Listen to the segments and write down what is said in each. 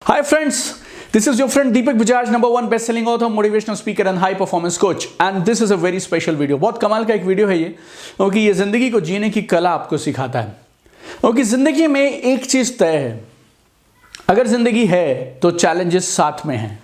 Hi friends, this is your friend Deepak Bajaj, number one best-selling author, motivational speaker and high performance coach. And this is a very special video. बहुत कमाल का एक video है ये, क्योंकि ये जिंदगी को जीने की कला आपको सिखाता है। क्योंकि जिंदगी में एक चीज तय है, अगर जिंदगी है तो चैलेंजेस साथ में हैं।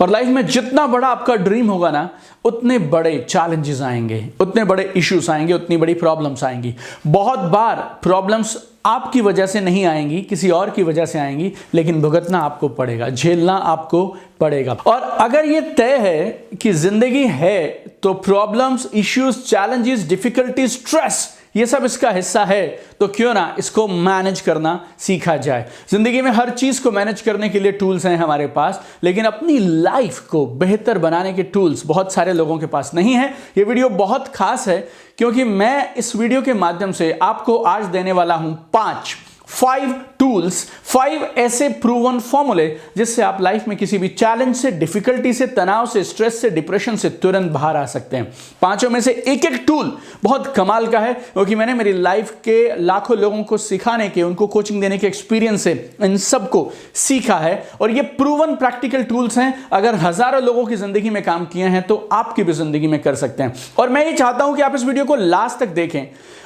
और लाइफ में जितना बड़ा आपका ड्रीम होगा ना, उतने बड़े चैलेंजेस आएंगे, उतने बड़े इश्यूज आएंगे, उतनी बड़ी प्रॉब्लम्स आएंगी। बहुत बार प्रॉब्लम्स आपकी वजह से नहीं आएंगी, किसी और की वजह से आएंगी, लेकिन भुगतना आपको पड़ेगा, झेलना आपको पड़ेगा। और अगर ये तय है कि जिंदगी है तो problems, issues, challenges, difficulties, stress, ये सब इसका हिस्सा है, तो क्यों ना इसको मैनेज करना सीखा जाए। जिंदगी में हर चीज को मैनेज करने के लिए टूल्स हैं हमारे पास, लेकिन अपनी लाइफ को बेहतर बनाने के टूल्स बहुत सारे लोगों के पास नहीं है। ये वीडियो बहुत खास है, क्योंकि मैं इस वीडियो के माध्यम से आपको आज देने वाला हूं 5 टूल्स, 5 ऐसे प्रूवन फॉर्मूले जिससे आप लाइफ में किसी भी चैलेंज से, डिफिकल्टी से, तनाव से, स्ट्रेस से, डिप्रेशन से तुरंत बाहर आ सकते हैं। पांचों में से एक एक टूल बहुत कमाल का है, क्योंकि मैंने मेरी लाइफ के लाखों लोगों को सिखाने के, उनको कोचिंग देने के एक्सपीरियंस से इन सबको सीखा है। और ये प्रूवन प्रैक्टिकल टूल्स हैं, अगर हजारों लोगों की जिंदगी में काम किए हैं तो आपकी भी जिंदगी में कर सकते हैं। और मैं ये चाहता हूं कि आप इस वीडियो को लास्ट तक देखें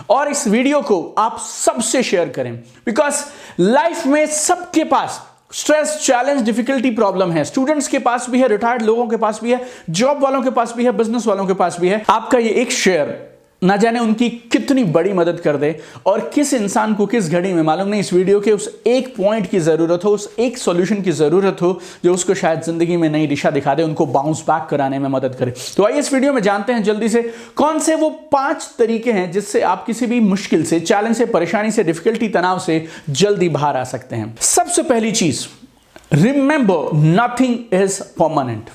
और इस वीडियो को आप सबसे शेयर करें, बिकॉज लाइफ में सबके पास स्ट्रेस, चैलेंज, डिफिकल्टी, प्रॉब्लम है। स्टूडेंट्स के पास भी है, रिटायर्ड लोगों के पास भी है, जॉब वालों के पास भी है, बिजनेस वालों के पास भी है। आपका ये एक शेयर ना जाने उनकी कितनी बड़ी मदद कर दे, और किस इंसान को किस घड़ी में मालूम नहीं इस वीडियो के उस एक पॉइंट की जरूरत हो, उस एक सॉल्यूशन की जरूरत हो जो उसको शायद जिंदगी में नई दिशा दिखा दे, उनको बाउंस बैक कराने में मदद करे। तो आइए इस वीडियो में जानते हैं जल्दी से कौन से वो 5 तरीके हैं जिससे आप किसी भी मुश्किल से, चैलेंज से, परेशानी से, डिफिकल्टी, तनाव से जल्दी बाहर आ सकते हैं। सबसे पहली चीज, रिमेंबर नथिंग इज परमानेंट।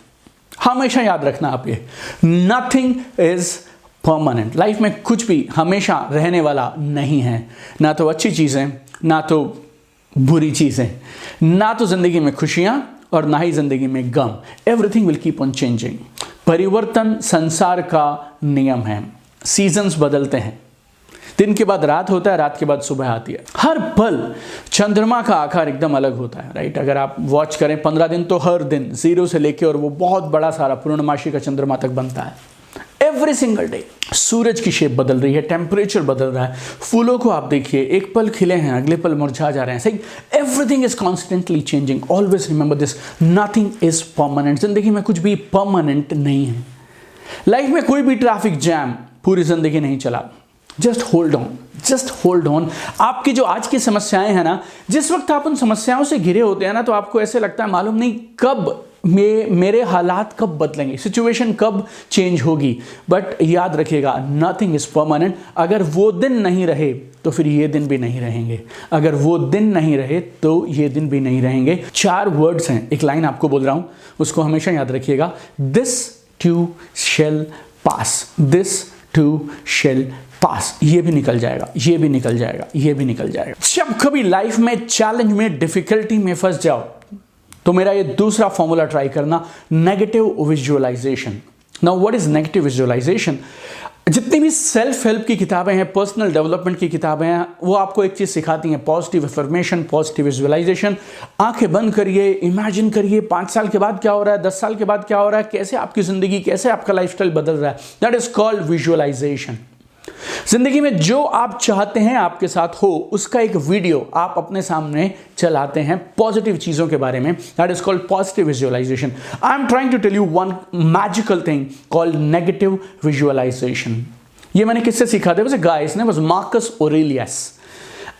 हमेशा याद रखना आप ये, नथिंग इज परमानेंट। लाइफ में कुछ भी हमेशा रहने वाला नहीं है, ना तो अच्छी चीज़ें, ना तो बुरी चीज़ें, ना तो जिंदगी में खुशियां और ना ही जिंदगी में गम। Everything will keep on changing. परिवर्तन संसार का नियम है। सीजन्स बदलते हैं, दिन के बाद रात होता है, रात के बाद सुबह आती है। हर पल चंद्रमा का आकार एकदम अलग होता है, राइट। अगर आप वॉच करें 15 दिन, तो हर दिन जीरो से लेके और वो बहुत बड़ा सारा पूर्णमासी का चंद्रमा तक बनता है। एवरी सिंगल डे सूरज की शेप बदल रही है, टेम्परेचर बदल रहा है। फूलों को आप देखिए, एक पल खिले हैं, अगले पल मुरझा जा रहे हैं। सही, everything is constantly changing. Always remember this, nothing is permanent. जिंदगी में कुछ भी परमानेंट नहीं है। लाइफ में कोई भी ट्रैफिक जैम पूरी जिंदगी नहीं चला। Just hold on, just hold on. आपकी जो आज की समस्याएं हैं ना, जिस वक्त आप उन समस्याओं से घिरे होते हैं ना, तो आपको ऐसे लगता है मालूम नहीं कब मेरे हालात कब बदलेंगे, सिचुएशन कब चेंज होगी। बट याद रखिएगा, नथिंग इज परमानेंट। अगर वो दिन नहीं रहे तो फिर ये दिन भी नहीं रहेंगे, अगर वो दिन नहीं रहे तो ये दिन भी नहीं रहेंगे। 4 वर्ड्स हैं, एक लाइन आपको बोल रहा हूं, उसको हमेशा याद रखिएगा। This too shall pass, this too shall pass. ये भी निकल जाएगा, ये भी निकल जाएगा, ये भी निकल जाएगा। जब कभी लाइफ में चैलेंज में, डिफिकल्टी में फंस जाओ, तो मेरा ये दूसरा फॉर्मूला ट्राई करना, negative visualization. Now what is negative visualization? जितनी भी सेल्फ हेल्प की किताबें हैं, पर्सनल डेवलपमेंट की किताबें हैं, वो आपको एक चीज सिखाती हैं, पॉजिटिव अफर्मेशन, पॉजिटिव विजुअलाइजेशन। आंखें बंद करिए, इमेजिन करिए 5 साल के बाद क्या हो रहा है, 10 साल के बाद क्या हो रहा है, कैसे आपकी जिंदगी, कैसे आपका लाइफस्टाइल बदल रहा है। That is called visualization. जिंदगी में जो आप चाहते हैं आपके साथ हो, उसका एक वीडियो आप अपने सामने चलाते हैं पॉजिटिव चीजों के बारे में। That is called positive visualization. I am trying to tell you one magical thing called negative visualization. ये मैंने किससे सीखा था? वैसे गाय, इसने was Marcus Aurelius,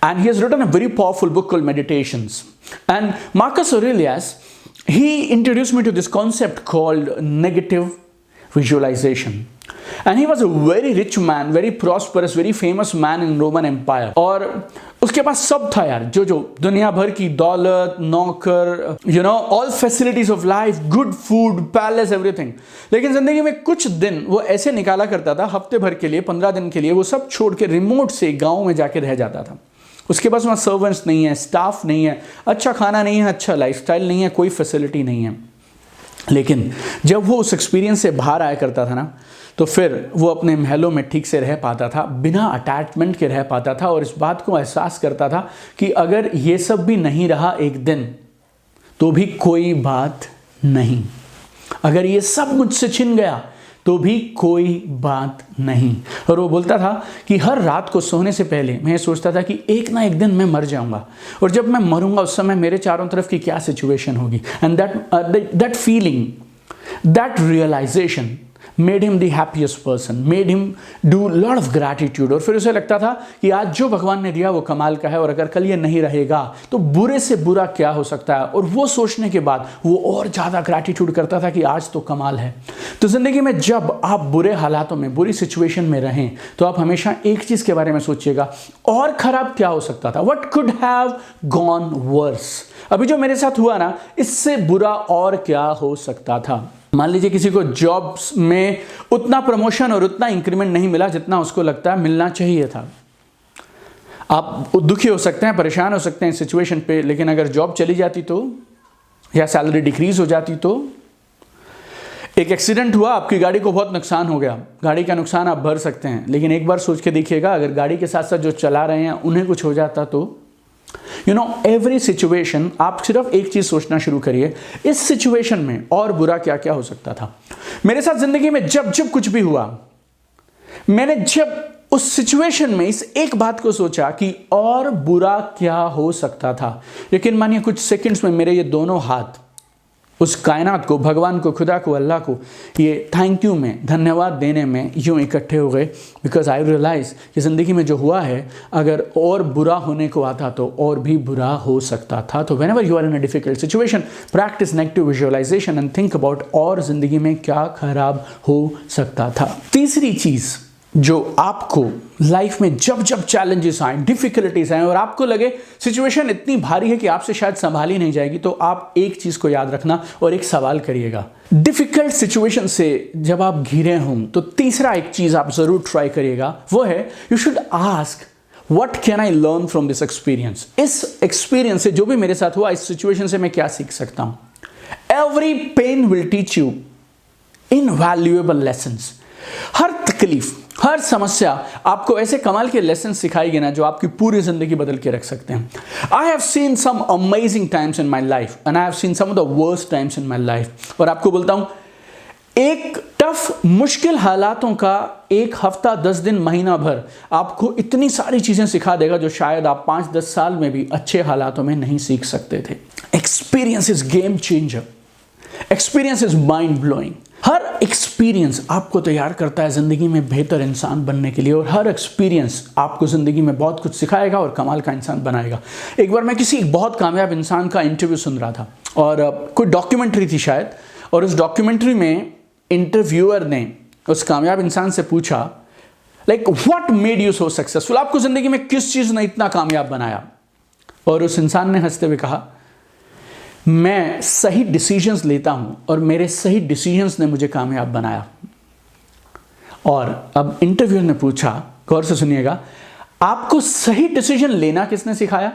and he has written a very powerful book called Meditations. And Marcus Aurelius, he introduced me to this concept called negative visualization. And he was a very rich man, very prosperous, very famous man in Roman Empire. और उसके पास सब था यार, जो दुनिया भर की दौलत, नौकर, all facilities of life, good food, palace, everything. लेकिन जिंदगी में कुछ दिन वो ऐसे निकाला करता था, हफ्ते भर के लिए, 15 दिन के लिए, वो सब छोड़ के रिमोट से गाँव में जाके रह जाता था। उसके पास वहाँ सर्वेंट्स नहीं है, स्टाफ नहीं है, अच्छा खाना नहीं है, अच्छा लाइफस्टाइल नहीं है, कोई फैसिलिटी नहीं है। लेकिन जब वो उस एक्सपीरियंस से बाहर आया करता था ना, तो फिर वो अपने महलों में ठीक से रह पाता था, बिना अटैचमेंट के रह पाता था, और इस बात को एहसास करता था कि अगर ये सब भी नहीं रहा एक दिन, तो भी कोई बात नहीं। अगर ये सब मुझसे छिन गया तो भी कोई बात नहीं। और वो बोलता था कि हर रात को सोने से पहले मैं सोचता था कि एक ना एक दिन मैं मर जाऊंगा, और जब मैं मरूंगा उस समय मेरे चारों तरफ की क्या सिचुएशन होगी। And that feeling, that realization made him the happiest person, made him do lot of gratitude. और फिर उसे लगता था कि आज जो भगवान ने दिया वो कमाल का है, और अगर कल ये नहीं रहेगा तो बुरे से बुरा क्या हो सकता है। और वो सोचने के बाद वो और ज़्यादा ग्रैटिट्यूड करता था कि आज तो कमाल है। तो ज़िंदगी में जब आप बुरे हालातों में, बुरी सिचुएशन में रहें, तो आप हमेशा एक चीज़ के बारे में सोचिएगा, और ख़राब क्या हो सकता था, what could have gone worse. अभी जो मेरे साथ हुआ ना, इससे बुरा और क्या हो सकता था। मान लीजिए किसी को जॉब्स में उतना प्रमोशन और उतना इंक्रीमेंट नहीं मिला जितना उसको लगता है मिलना चाहिए था। आप दुखी हो सकते हैं, परेशान हो सकते हैं इस सिचुएशन पे, लेकिन अगर जॉब चली जाती तो, या सैलरी डिक्रीज हो जाती तो। एक एक्सीडेंट हुआ, आपकी गाड़ी को बहुत नुकसान हो गया, गाड़ी का नुकसान आप भर सकते हैं, लेकिन एक बार सोच के देखिएगा, अगर गाड़ी के साथ साथ जो चला रहे हैं उन्हें कुछ हो जाता तो। एवरी सिचुएशन, आप सिर्फ एक चीज सोचना शुरू करिए, इस सिचुएशन में और बुरा क्या क्या हो सकता था। मेरे साथ जिंदगी में जब जब कुछ भी हुआ, मैंने जब उस सिचुएशन में इस एक बात को सोचा कि और बुरा क्या हो सकता था, यकीन मानिए कुछ सेकंड्स में मेरे ये दोनों हाथ उस कायनात को, भगवान को, खुदा को, अल्लाह को ये थैंक यू में, धन्यवाद देने में यूँ इकट्ठे हो गए। बिकॉज आई रियलाइज कि ज़िंदगी में जो हुआ है, अगर और बुरा होने को आता तो और भी बुरा हो सकता था। तो whenever you are in a difficult situation, practice negative visualization and think about और ज़िंदगी में क्या खराब हो सकता था। तीसरी चीज़ जो आपको लाइफ में जब जब चैलेंजेस आए, डिफिकल्टीज आए, और आपको लगे सिचुएशन इतनी भारी है कि आपसे शायद संभाली नहीं जाएगी, तो आप एक चीज को याद रखना और एक सवाल करिएगा। डिफिकल्ट सिचुएशन से जब आप घिरे हों तो तीसरा एक चीज आप जरूर ट्राई करिएगा, वो है you should ask what can I learn from this experience. इस एक्सपीरियंस से, जो भी मेरे साथ हुआ, इस सिचुएशन से मैं क्या सीख सकता हूं। Every pain will teach you invaluable lessons. हर तकलीफ, हर समस्या आपको ऐसे कमाल के लेसन सिखाएगी ना, जो आपकी पूरी जिंदगी बदल के रख सकते हैं। I have seen some amazing times in my life and I have seen some of the worst times in my life. और आपको बोलता हूं, एक टफ, मुश्किल हालातों का एक हफ्ता, 10 दिन, महीना भर आपको इतनी सारी चीजें सिखा देगा जो शायद आप 5-10 साल में भी अच्छे हालातों में नहीं सीख सकते थे। Experience is game changer, experience is mind blowing. Her experience आपको तैयार करता है जिंदगी में बेहतर इंसान बनने के लिए, और हर एक्सपीरियंस आपको जिंदगी में बहुत कुछ सिखाएगा और कमाल का इंसान बनाएगा। एक बार मैं किसी बहुत कामयाब इंसान का इंटरव्यू सुन रहा था, और कोई डॉक्यूमेंट्री थी शायद, और उस डॉक्यूमेंट्री में इंटरव्यूअर ने उस कामयाब इंसान से पूछा, like what made you so successful, आपको जिंदगी में किस चीज ने इतना कामयाब बनाया। और उस इंसान ने हंसते हुए कहा, मैं सही डिसीजंस लेता हूं और मेरे सही डिसीजंस ने मुझे कामयाब बनाया। और अब इंटरव्यूअर ने पूछा, गौर से सुनिएगा, आपको सही डिसीजन लेना किसने सिखाया?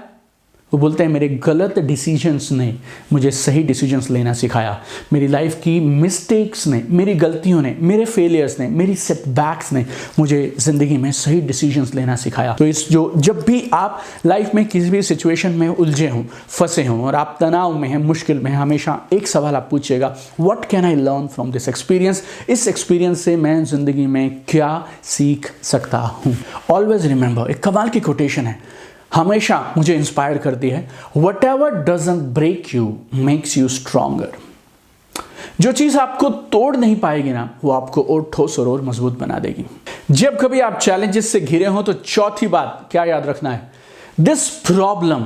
वो बोलते हैं, मेरे गलत डिसीजंस ने मुझे सही डिसीजंस लेना सिखाया। मेरी लाइफ की मिस्टेक्स ने, मेरी गलतियों ने, मेरे फेलियर्स ने, मेरी सेटबैक्स ने मुझे ज़िंदगी में सही डिसीजंस लेना सिखाया। तो जब भी आप लाइफ में किसी भी सिचुएशन में उलझे हों, फंसे हों, और आप तनाव में हैं, मुश्किल में हैं, हमेशा एक सवाल आप पूछिएगा, what can I learn from this experience. इस एक्सपीरियंस से मैं ज़िंदगी में क्या सीख सकता हूँ। ऑलवेज रिमेंबर, एक कमाल की कोटेशन है, हमेशा मुझे इंस्पायर करती है, whatever doesn't break you makes you stronger. जो चीज आपको तोड़ नहीं पाएगी ना, वो आपको और ठोस और मजबूत बना देगी। जब कभी आप चैलेंजेस से घिरे हो तो चौथी बात क्या याद रखना है, this problem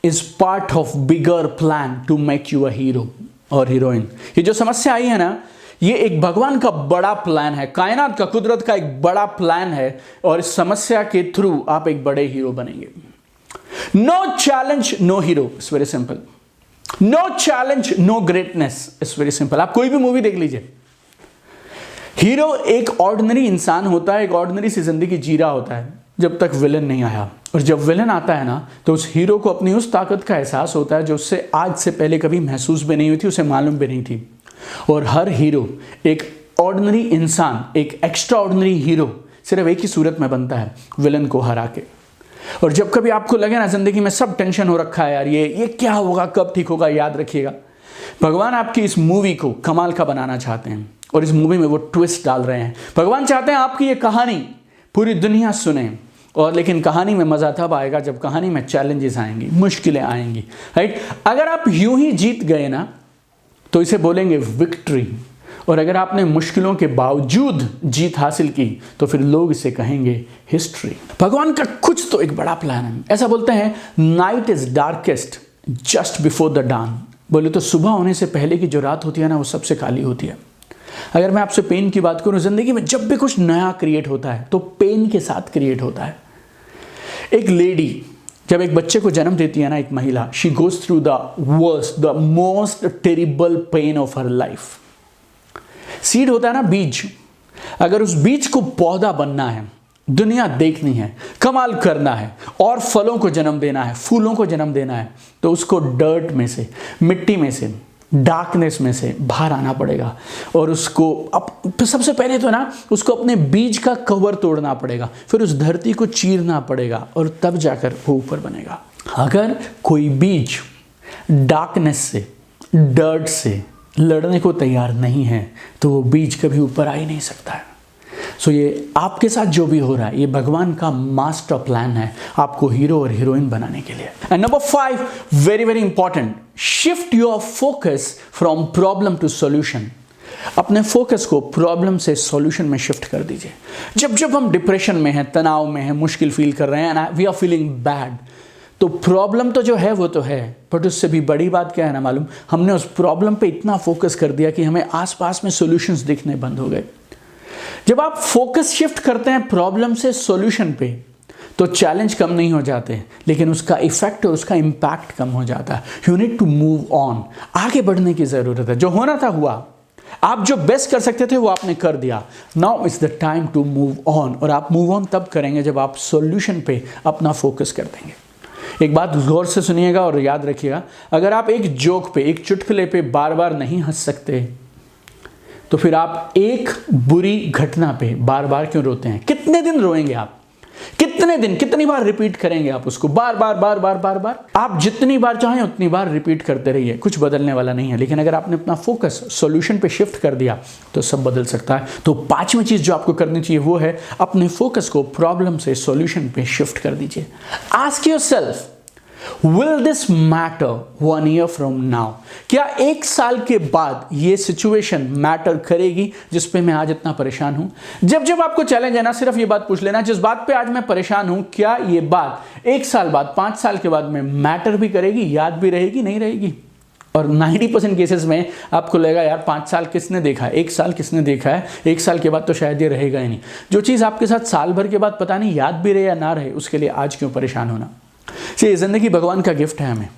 is part of bigger plan to make you a hero और हीरोइन। ये जो समस्या आई है ना, ये एक भगवान का बड़ा प्लान है, कायनात का, कुदरत का एक बड़ा प्लान है, और इस समस्या के थ्रू आप एक बड़े हीरो बनेंगे। No challenge, no hero. It's very simple. No challenge, no greatness. It's very simple. आप कोई भी मूवी देख लीजिए, हीरो एक ऑर्डिनरी इंसान होता है, एक ऑर्डिनरी सी जिंदगी जी रहा होता है जब तक विलन नहीं आया। और जब विलन आता है ना, तो उस हीरो को अपनी उस ताकत का एहसास होता है जो उससे आज से पहले कभी महसूस भी नहीं हुई थी, उसे मालूम भी नहीं थी। और हर हीरो, एक ऑर्डिनरी इंसान, एक एक्स्ट्रा ऑर्डिनरी हीरो सिर्फ एक ही सूरत में बनता है, विलन को हरा के। और जब कभी आपको लगे ना जिंदगी में सब टेंशन हो रखा है यार, ये क्या होगा, कब ठीक होगा, याद रखिएगा भगवान आपकी इस मूवी को कमाल का बनाना चाहते हैं और इस मूवी में वो ट्विस्ट डाल रहे हैं। भगवान चाहते हैं आपकी ये कहानी पूरी दुनिया सुने, और लेकिन कहानी में मज़ा तब आएगा जब कहानी में चैलेंजेस आएंगी, मुश्किलें आएंगी, राइट। अगर आप यूं ही जीत गए ना तो इसे बोलेंगे विक्ट्री, और अगर आपने मुश्किलों के बावजूद जीत हासिल की तो फिर लोग इसे कहेंगे हिस्ट्री। भगवान का कुछ तो एक बड़ा प्लान है। ऐसा बोलते हैं night is darkest just before the dawn. बोले तो सुबह होने से पहले की जो रात होती है ना वो सबसे काली होती है। अगर मैं आपसे पेन की बात करूं, जिंदगी में जब भी कुछ नया क्रिएट होता है तो पेन के साथ क्रिएट होता है। एक लेडी जब एक बच्चे को जन्म देती है ना, एक महिला, she goes through the worst, the most terrible pain of her life. Seed होता है ना, बीज, अगर उस बीज को पौधा बनना है, दुनिया देखनी है, कमाल करना है और फलों को जन्म देना है, फूलों को जन्म देना है, तो उसको डर्ट में से, मिट्टी में से, डार्कनेस में से बाहर आना पड़ेगा। और उसको सबसे पहले तो ना उसको अपने बीज का कवर तोड़ना पड़ेगा, फिर उस धरती को चीरना पड़ेगा और तब जाकर वो ऊपर बनेगा। अगर कोई बीज डार्कनेस से, डर्ट से लड़ने को तैयार नहीं है तो वो बीज कभी ऊपर आ ही नहीं सकता है। सो ये आपके साथ जो भी हो रहा है, ये भगवान का मास्टर प्लान है आपको हीरो और हीरोइन बनाने के लिए। And number 5, very very important, shift your focus from problem to solution. अपने फोकस को प्रॉब्लम से सॉल्यूशन में शिफ्ट कर दीजिए। जब जब हम डिप्रेशन में हैं, तनाव में हैं, मुश्किल फील कर रहे हैं, वी आर फीलिंग बैड, तो प्रॉब्लम तो जो है वो तो है, बट उससे भी बड़ी बात क्या है ना मालूम, हमने उस प्रॉब्लम पे इतना फोकस कर दिया कि हमें आसपास में सॉल्यूशंस दिखने बंद हो गए। जब आप फोकस शिफ्ट करते हैं प्रॉब्लम से सॉल्यूशन पे तो चैलेंज कम नहीं हो जाते, लेकिन उसका इफेक्ट और उसका इंपैक्ट कम हो जाता है। You need to move on, आगे बढ़ने की जरूरत है। जो होना था हुआ, आप जो बेस्ट कर सकते थे वो आपने कर दिया। Now it's the time to move on, और आप मूव ऑन तब करेंगे जब आप सॉल्यूशन पे अपना फोकस कर देंगे। एक बात गौर से सुनिएगा और याद रखिएगा, अगर आप एक जोक पे, एक चुटकुले पे बार बार नहीं हंस सकते तो फिर आप एक बुरी घटना पे बार बार क्यों रोते हैं? कितने दिन रोएंगे आप? कितने दिन, कितनी बार रिपीट करेंगे आप उसको? बार बार बार बार बार बार। आप जितनी बार चाहें उतनी बार रिपीट करते रहिए, कुछ बदलने वाला नहीं है। लेकिन अगर आपने अपना फोकस सॉल्यूशन पे शिफ्ट कर दिया तो सब बदल सकता है। तो 5वीं चीज जो आपको करनी चाहिए वो है अपने फोकस को प्रॉब्लम से सॉल्यूशन पे शिफ्ट कर दीजिए। Ask yourself, Will this matter 1 year from now? क्या 1 साल के बाद ये सिचुएशन मैटर करेगी जिस पे मैं आज इतना परेशान हूं? जब जब आपको चैलेंज है ना, सिर्फ ये बात पूछ लेना, जिस बात पे आज मैं परेशान हूं, क्या ये बात 1 साल बाद, 5 साल के बाद में मैटर भी करेगी, याद भी रहेगी, नहीं रहेगी? और 90% केसेस में आपको लगेगा यार 5 साल किसने देखा है, 1 साल किसने देखा है, 1 साल के बाद तो शायद ये रहेगा ही नहीं। जो चीज़ आपके साथ साल भर के बाद पता नहीं याद भी रहे या ना रहे, उसके लिए आज क्यों परेशान होना? ये जिंदगी भगवान का गिफ्ट है हमें।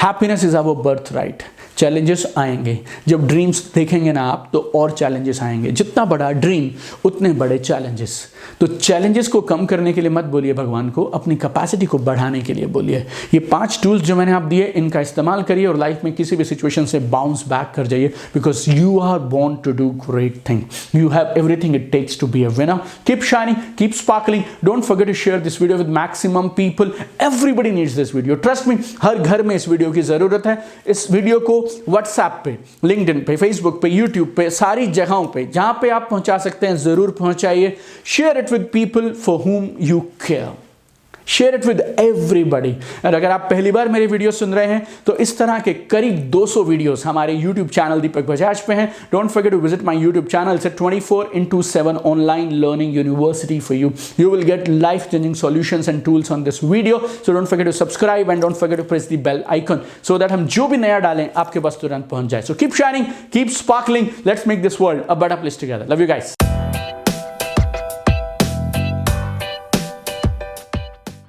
Happiness is our birth right. Challenges आएंगे, जब ड्रीम्स देखेंगे ना आप तो और चैलेंजेस आएंगे। जितना बड़ा ड्रीम उतने बड़े चैलेंजेस। तो चैलेंजेस को कम करने के लिए मत बोलिए भगवान को, अपनी कैपेसिटी को बढ़ाने के लिए बोलिए। ये 5 टूल्स जो मैंने आप दिए, इनका इस्तेमाल करिए और लाइफ में किसी भी सिचुएशन से बाउंस बैक कर जाइए, because you are born to do great thing. You have everything it takes to be a winner. Keep shining, keep sparkling. Don't forget to share this video with maximum people. Everybody needs this video, trust me. हर घर में इस video की जरूरत है। इस video को WhatsApp पे, लिंक्डइन पे, फेसबुक पे, यूट्यूब पे, सारी जगहों पे जहां पे आप पहुंचा सकते हैं जरूर पहुंचाइए। Share it with people for whom you care. Share it with everybody. और अगर आप पहली बार मेरे वीडियो सुन रहे हैं तो इस तरह के करीब 200 वीडियोस हमारे यूट्यूब चैनल दीपक बजाज पे हैं। Don't forget to visit my YouTube channel. It's 24/7 online learning university for you. You will get life changing solutions and tools on this video. So don't forget to subscribe and don't forget to press the bell icon so that हम जो भी नया डालें आपके पास तुरंत पहुंच जाए। So keep shining, keep sparkling. Let's make this world a better place together. Love you guys.